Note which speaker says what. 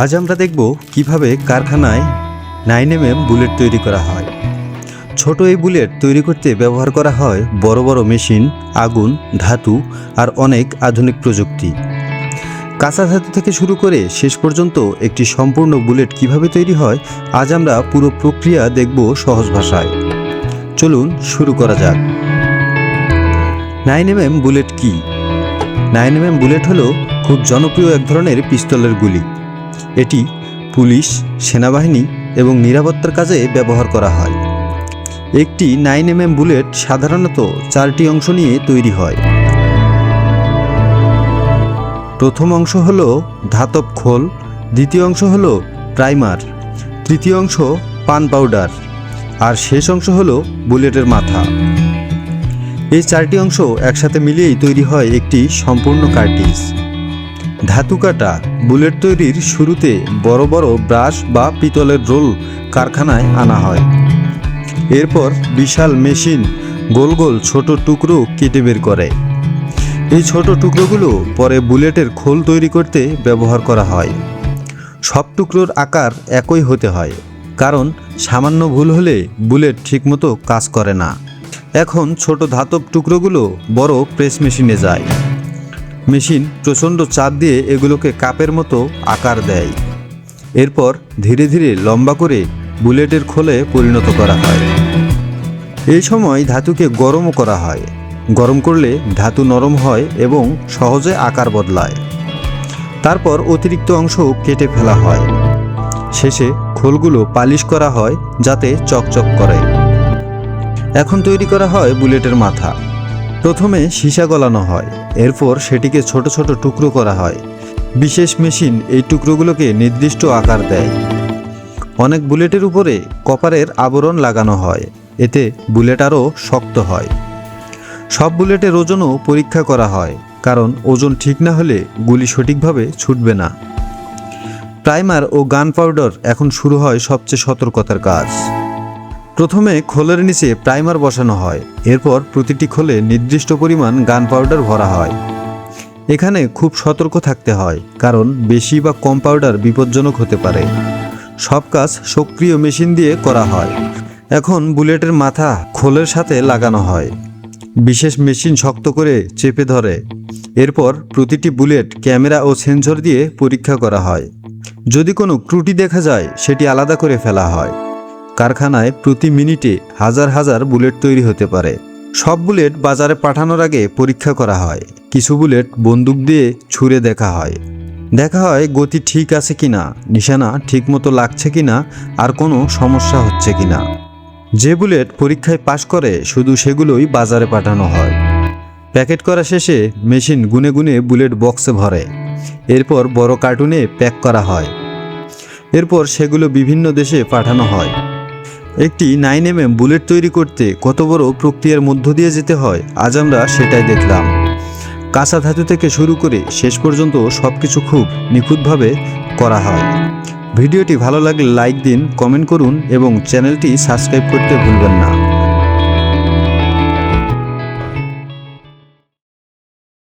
Speaker 1: আজ আমরা দেখব কিভাবে কারখানায় 9mm বুলেট তৈরি করা হয়। ছোট এই বুলেট তৈরি করতে ব্যবহার করা হয় বড় বড় মেশিন, আগুন, ধাতু আর অনেক আধুনিক প্রযুক্তি। কাঁচা ধাতু থেকে শুরু করে শেষ পর্যন্ত একটি সম্পূর্ণ বুলেট কিভাবে তৈরি হয়, আজ আমরা পুরো প্রক্রিয়া দেখব সহজ ভাষায়। চলুন শুরু করা যাক। 9mm বুলেট কি? 9mm বুলেট হলো খুব জনপ্রিয় এক ধরনের পিস্তলের গুলি। এটি পুলিশ, সেনাবাহিনী এবং নিরাপত্তার কাজে ব্যবহার করা হয়। একটি 9mm বুলেট সাধারণত 4টি অংশ নিয়ে তৈরি হয়। প্রথম অংশ হলো ধাতব খোল, দ্বিতীয় অংশ হলো প্রাইমার, তৃতীয় অংশ পান পাউডার আর শেষ অংশ হলো বুলেটের মাথা। এই 4টি অংশ একসাথে মিলিয়েই তৈরি হয় একটি সম্পূর্ণ কার্টিজ। ধাতু কাটা বুলেট তৈরির শুরুতে বড় বড় ব্রাশ বা পিতলের রোল কারখানায় আনা হয়। এরপর বিশাল মেশিন গোল গোল ছোট টুকরো কেটে বের করে। এই ছোট টুকরোগুলো পরে বুলেটের খোল তৈরি করতে ব্যবহার করা হয়। সব টুকরোর আকার একই হতে হয়, কারণ সামান্য ভুল হলে বুলেট ঠিকমতো কাজ করে না। এখন ছোট ধাতব টুকরোগুলো বড় প্রেস মেশিনে যায়। মেশিন প্রচণ্ড চাপ দিয়ে এগুলোকে কাপের মতো আকার দেয়। এরপর ধীরে ধীরে লম্বা করে বুলেটের খোলে পরিণত করা হয়। এই সময় ধাতুকে গরমও করা হয়। গরম করলে ধাতু নরম হয় এবং সহজে আকার বদলায়। তারপর অতিরিক্ত অংশ কেটে ফেলা হয়। শেষে খোলগুলো পালিশ করা হয় যাতে চকচক করে। এখন তৈরি করা হয় বুলেটের মাথা। প্রথমে সীসা গলানো হয়, এরপর সেটিকে ছোট ছোট টুকরো করা হয়। বিশেষ মেশিন এই টুকরোগুলোকে নির্দিষ্ট আকার দেয়। অনেক বুলেটের উপরে কপারের আবরণ লাগানো হয়, এতে বুলেট আরও শক্ত হয়। সব বুলেটের ওজনও পরীক্ষা করা হয়, কারণ ওজন ঠিক না হলে গুলি সঠিকভাবে ছুটবে না। প্রাইমার ও গান পাউডার এখন শুরু হয় সবচেয়ে সতর্কতার কাজ। প্রথমে খোলের নিচে প্রাইমার বসানো হয়, এরপর প্রতিটি খোলে নির্দিষ্ট পরিমাণ গান পাউডার ভরা হয়। এখানে খুব সতর্ক থাকতে হয়, কারণ বেশি বা কম পাউডার বিপজ্জনক হতে পারে। সব কাজ সক্রিয় মেশিন দিয়ে করা হয়। এখন বুলেটের মাথা খোলের সাথে লাগানো হয়। বিশেষ মেশিন শক্ত করে চেপে ধরে। এরপর প্রতিটি বুলেট ক্যামেরা ও সেন্সর দিয়ে পরীক্ষা করা হয়। যদি কোনো ত্রুটি দেখা যায় সেটি আলাদা করে ফেলা হয়। কারখানায় প্রতি মিনিটে হাজার হাজার বুলেট তৈরি হতে পারে। সব বুলেট বাজারে পাঠানোর আগে পরীক্ষা করা হয়। কিছু বুলেট বন্দুক দিয়ে ছুঁড়ে দেখা হয় গতি ঠিক আছে কিনা, নিশানা ঠিকমতো লাগছে কিনা, আর কোনো সমস্যা হচ্ছে কিনা। যে বুলেট পরীক্ষায় পাশ করে শুধু সেগুলোই বাজারে পাঠানো হয়। প্যাকেট করা শেষে মেশিন গুনে গুনে বুলেট বক্সে ভরে। এরপর বড় কার্টুনে প্যাক করা হয়। এরপর সেগুলো বিভিন্ন দেশে পাঠানো হয়। একটি 9mm বুলেট তৈরি করতে কত বড় প্রক্রিয়ার মধ্য দিয়ে যেতে হয়, আজ আমরা সেটাই দেখলাম। কাঁচা ধাতু থেকে শুরু করে শেষ পর্যন্ত সবকিছু খুব নিখুঁতভাবে করা হয়। ভিডিওটি ভালো লাগলে লাইক দিন, কমেন্ট করুন এবং চ্যানেলটি সাবস্ক্রাইব করতে ভুলবেন না।